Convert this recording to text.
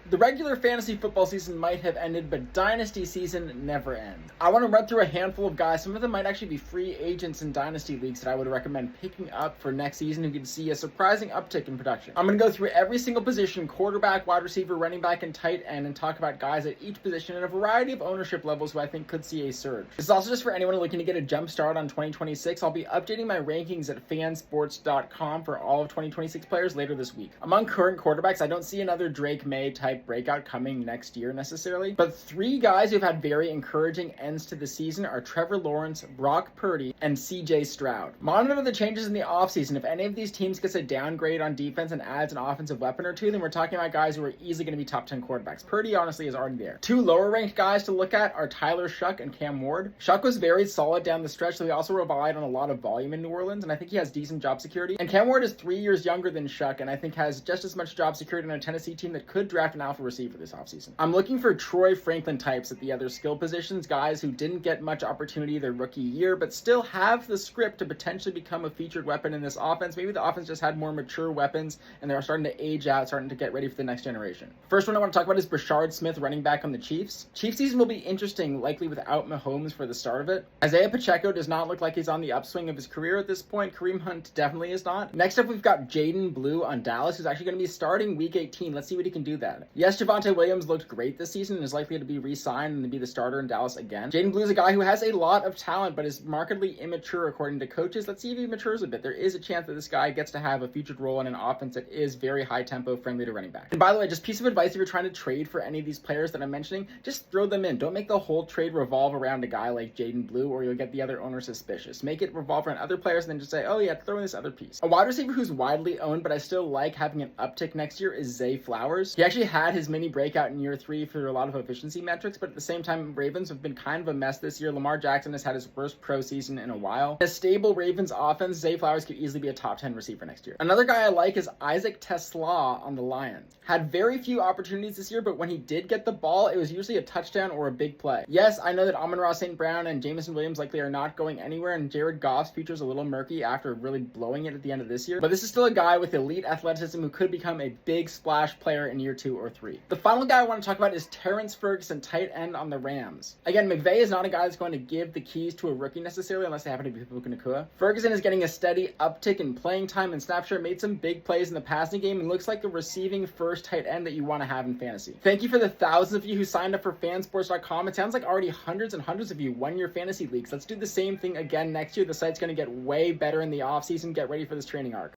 The regular fantasy football season might have ended, but Dynasty season never ends. I want to run through a handful of guys. Some of them might actually be free agents in Dynasty leagues that I would recommend picking up for next season who could see a surprising uptick in production. I'm going to go through every single position, quarterback, wide receiver, running back, and tight end, and talk about guys at each position in a variety of ownership levels who I think could see a surge. This is also just for anyone looking to get a jump start on 2026. I'll be updating my rankings at fansports.com for all of 2026 players later this week. Among current quarterbacks, I don't see another Drake May type breakout coming next year necessarily, but three guys who've had very encouraging ends to the season are Trevor Lawrence, Brock Purdy, and CJ Stroud. Monitor the changes in the offseason. If any of these teams gets a downgrade on defense and adds an offensive weapon or two, then we're talking about guys who are easily going to be top 10 quarterbacks. Purdy honestly is already there. Two lower ranked guys to look at are Tyler Shuck and Cam Ward. Shuck was very solid down the stretch, so he also relied on a lot of volume in New Orleans, and I think he has decent job security. And Cam Ward is 3 years younger than Shuck, and I think has just as much job security on a Tennessee team that could draft an alpha receiver this offseason. I'm looking for Troy Franklin types at the other skill positions, guys who didn't get much opportunity their rookie year, but still have the script to potentially become a featured weapon in this offense. Maybe the offense just had more mature weapons, and they're starting to age out, starting to get ready for the next generation. First one I want to talk about is Brashard Smith, running back on the Chiefs. Chiefs season will be interesting, likely without Mahomes for the start of it. Isaiah Pacheco does not look like he's on the upswing of his career at this point. Kareem Hunt definitely is not. Next up, we've got Jaden Blue on Dallas, who's actually going to be starting week 18. Let's see what he can do then. Yes, Javonte Williams looked great this season and is likely to be re-signed and to be the starter in Dallas again. Jaden Blue is a guy who has a lot of talent, but is markedly immature according to coaches. Let's see if he matures a bit. There is a chance that this guy gets to have a featured role in an offense that is very high tempo, friendly to running back. And by the way, just piece of advice, if you're trying to trade for any of these players that I'm mentioning, just throw them in. Don't make the whole trade revolve around a guy like Jaden Blue, or you'll get the other owner suspicious. Make it revolve around other players and then just say, oh yeah, throw in this other piece. A wide receiver who's widely owned, but I still like having an uptick next year is Zay Flowers. He actually had his mini breakout in year 3 for a lot of efficiency metrics, but at the same time, Ravens have been kind of a mess this year. Lamar Jackson has had his worst pro season in a while. A stable Ravens offense, Zay Flowers could easily be a top 10 receiver next year. Another guy I like is Isaac Tesla on the Lions. Had very few opportunities this year, but when he did get the ball, it was usually a touchdown or a big play. Yes, I know that Amon-Ra St. Brown and Jameson Williams likely are not going anywhere, and Jared Goff's future is a little murky after really blowing it at the end of this year, but this is still a guy with elite athleticism who could become a big splash player in year 2 or 3. The final guy I want to talk about is Terrence Ferguson, tight end on the Rams. Again, McVay is not a guy that's going to give the keys to a rookie necessarily unless they happen to be Puka Nacua. Ferguson is getting a steady uptick in playing time and snap share, made some big plays in the passing game, and looks like a receiving first tight end that you want to have in fantasy. Thank you for the thousands of you who signed up for fansports.com. It sounds like already hundreds and hundreds of you won your fantasy leagues. Let's do the same thing again next year. The site's going to get way better in the offseason. Get ready for this training arc.